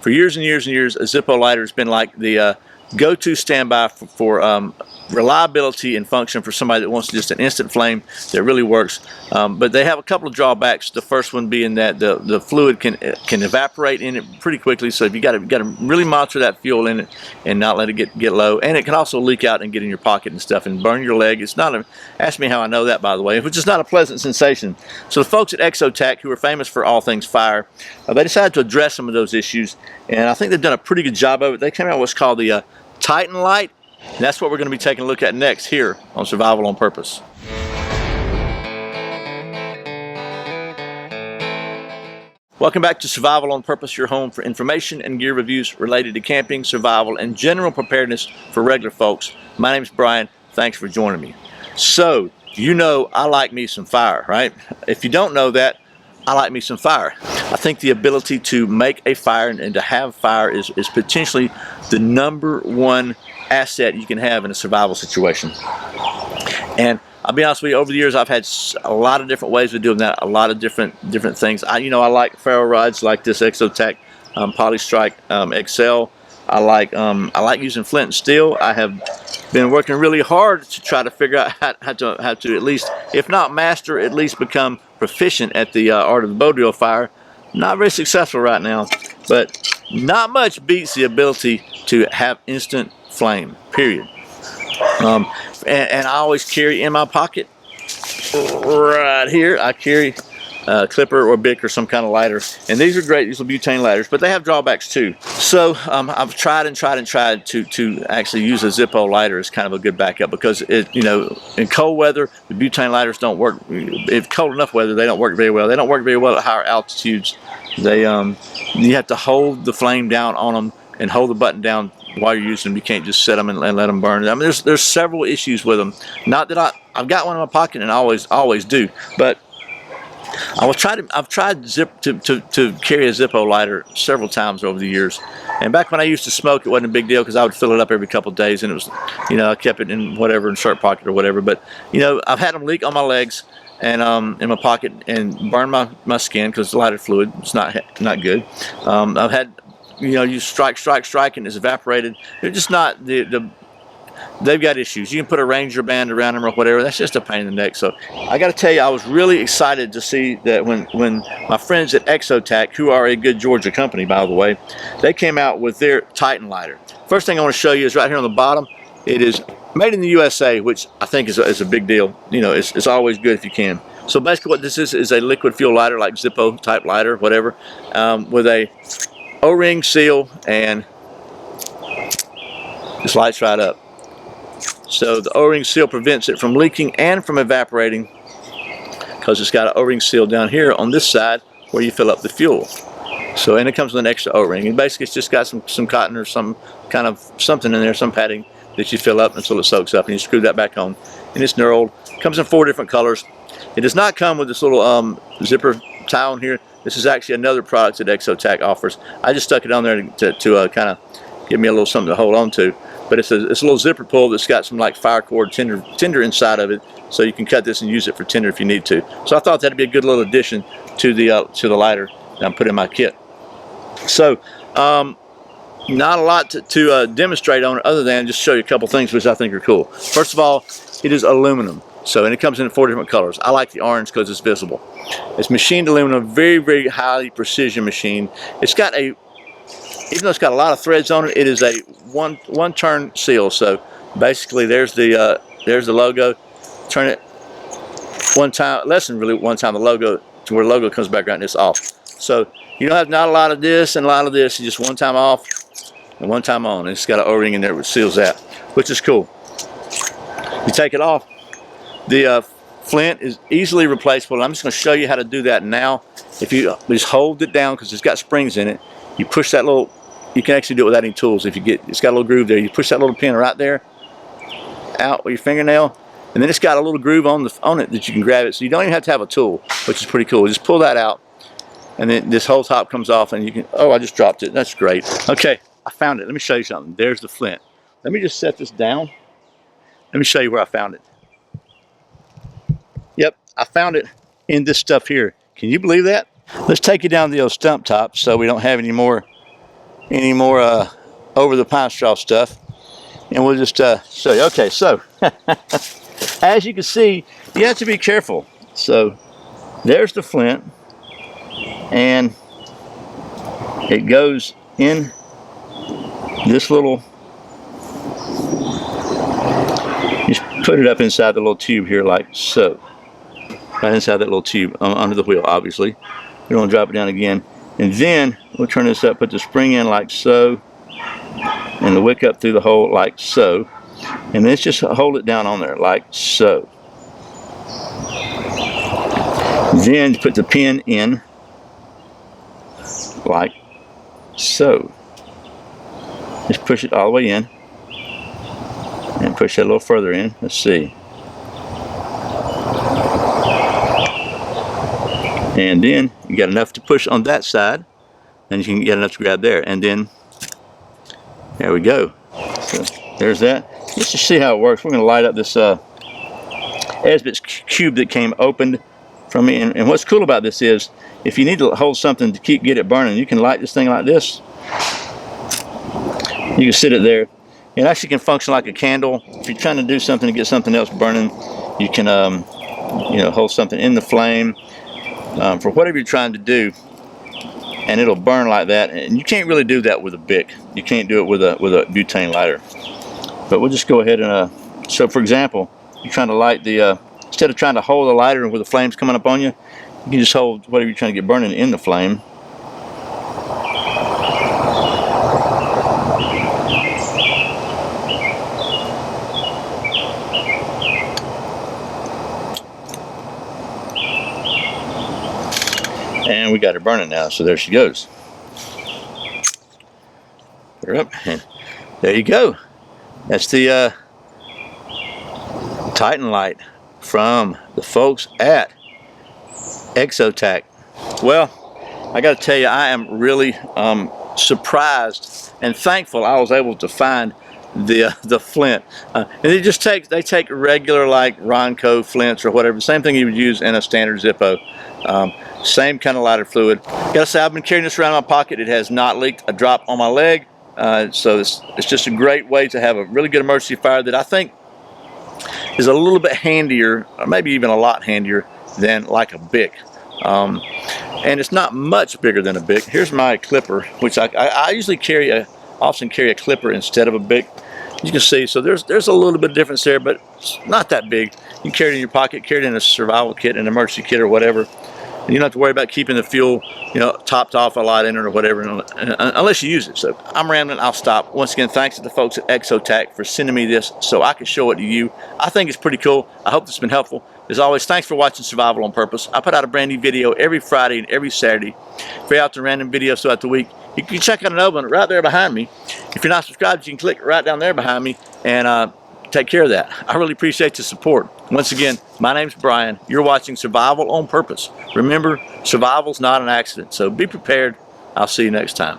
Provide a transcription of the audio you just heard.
For years and years and years, a Zippo lighter has been like the go-to standby for reliability and function for somebody that wants just an instant flame that really works. But they have a couple of drawbacks. The first one being that the fluid can evaporate in it pretty quickly. So if you got to really monitor that fuel in it and not let it get low. And it can also leak out and get in your pocket and stuff and burn your leg. It's not a, ask me how I know that, by the way, which is not a pleasant sensation. So the folks at Exotac, who are famous for all things fire, they decided to address some of those issues, and I think they've done a pretty good job of it. They came out with what's called the TitanLight. And that's what we're going to be taking a look at next here on Survival on Purpose. Welcome back to Survival on Purpose, your home for information and gear reviews related to camping, survival, and general preparedness for regular folks. My name's Brian. Thanks for joining me. So, you know I like me some fire, right? If you don't know that, I like me some fire. I think the ability to make a fire and to have fire is potentially the #1 asset you can have in a survival situation. And I'll be honest with you, over the years I've had a lot of different ways of doing that, a lot of different things. I like ferro rods like this Exotac Polystrike XL. I like using flint and steel. I have been working really hard to try to figure out how to at least, if not master, at least become proficient at the art of the bow drill fire. Not very successful right now, but not much beats the ability to have instant flame, period. And I always carry in my pocket, right here, I carry a Clipper or Bic or some kind of lighter. And these are great, these are butane lighters, but they have drawbacks too. So I've tried to actually use a Zippo lighter as kind of a good backup, because in cold weather, the butane lighters don't work. If cold enough weather, they don't work very well. They don't work very well at higher altitudes. They you have to hold the flame down on them and hold the button down while you're using them. You can't just set them and let them burn. I mean, there's several issues with them. Not that I've got one in my pocket and always do, but I've tried to carry a Zippo lighter several times over the years. And back when I used to smoke, it wasn't a big deal because I would fill it up every couple of days, and it was, I kept it in shirt pocket or whatever. But I've had them leak on my legs and in my pocket and burn my skin because the lighter fluid is not good. I've had you strike and it's evaporated. They're just not they've got issues. You can put a Ranger band around them or whatever. That's just a pain in the neck. So I got to tell you, I was really excited to see that when my friends at Exotac, who are a good Georgia company, by the way, they came out with their Titan lighter. First thing I want to show you is right here on the bottom. It is made in the USA, which I think is a big deal. It's always good if you can. So basically what this is a liquid fuel lighter, like Zippo type lighter, whatever, with a O-ring seal, and this lights right up. So the O-ring seal prevents it from leaking and from evaporating, because it's got an O-ring seal down here on this side where you fill up the fuel. So, and it comes with an extra O-ring, and basically it's just got some cotton or some kind of something in there, some padding that you fill up until it soaks up, and you screw that back on, and it's knurled. Comes in 4 different colors. It does not come with this little zipper tie on here. This is actually another product that Exotac offers. I just stuck it on there to kind of give me a little something to hold on to. But it's a little zipper pull that's got some like fire cord tinder inside of it, so you can cut this and use it for tinder if you need to. So I thought that'd be a good little addition to the lighter that I'm putting in my kit. So not a lot to demonstrate on it, other than just show you a couple things which I think are cool. First of all, it is aluminum. So, and it comes in 4 different colors. I like the orange because it's visible. It's machined aluminum, very, very highly precision machine. It's got even though it's got a lot of threads on it, it is a one turn seal. So basically there's the logo. Turn it one time, less than really one time, the logo, to where the logo comes back around and it's off. So you don't have not a lot of this and a lot of this. It's just one time off and one time on. And it's got an O-ring in there which seals that, which is cool. You take it off. The flint is easily replaceable. I'm just going to show you how to do that now. If you just hold it down, because it's got springs in it, you push that little, you can actually do it without any tools. If it's got a little groove there, you push that little pin right there out with your fingernail, and then it's got a little groove on it that you can grab it. So you don't even have to have a tool, which is pretty cool. Just pull that out, and then this whole top comes off, and you can, oh, I just dropped it. That's great. Okay, I found it. Let me show you something. There's the flint. Let me just set this down. Let me show you where I found it. Yep, I found it in this stuff here. Can you believe that? Let's take it down to the old stump top so we don't have any more any more over the pine straw stuff, and we'll just show you. Okay, so as you can see, you have to be careful. So there's the flint, and it goes in this little, just put it up inside the little tube here like so. Right inside that little tube, under the wheel, obviously. We're going to drop it down again. And then we'll turn this up, put the spring in like so, and the wick up through the hole like so. And then just hold it down on there like so. Then put the pin in like so. Just push it all the way in. And push that a little further in. Let's see. And then you got enough to push on that side, and you can get enough to grab there, and then there we go. So there's that. Let's just see how it works. We're going to light up this Esbit's cube that came opened from me. And what's cool about this is, if you need to hold something to get it burning, you can light this thing like this. You can sit it there. It actually can function like a candle. If you're trying to do something to get something else burning, you can hold something in the flame. For whatever you're trying to do, and it'll burn like that. And you can't really do that with a Bic. You can't do it with a butane lighter. But we'll just go ahead and so for example, you're trying to light the instead of trying to hold the lighter with the flames coming up on you, you can just hold whatever you're trying to get burning in the flame. And we got her burning now, so there she goes. Put her up, and there you go. That's the TitanLight from the folks at Exotac. Well, I got to tell you, I am really surprised and thankful I was able to find the flint. And they take regular like Ronco flints or whatever, same thing you would use in a standard Zippo. Same kind of lighter fluid. Gotta say, I've been carrying this around in my pocket. It has not leaked a drop on my leg. So it's just a great way to have a really good emergency fire that I think is a little bit handier, or maybe even a lot handier than like a Bic. And it's not much bigger than a Bic. Here's my clipper, which I usually often carry a clipper instead of a Bic. You can see, so there's a little bit of difference there, but it's not that big. You can carry it in your pocket, carry it in a survival kit, an emergency kit, or whatever. And you don't have to worry about keeping the fuel, topped off a lot in it or whatever, unless you use it. So I'm rambling, I'll stop. Once again, thanks to the folks at Exotac for sending me this so I can show it to you. I think it's pretty cool. I hope this has been helpful. As always, thanks for watching Survival on Purpose. I put out a brand new video every Friday and every Saturday. Very out to random videos throughout the week. You can check out another one right there behind me. If you're not subscribed, you can click right down there behind me and take care of that. I really appreciate the support. Once again, my name's Brian. You're watching Survival on Purpose. Remember, survival's not an accident, so be prepared. I'll see you next time.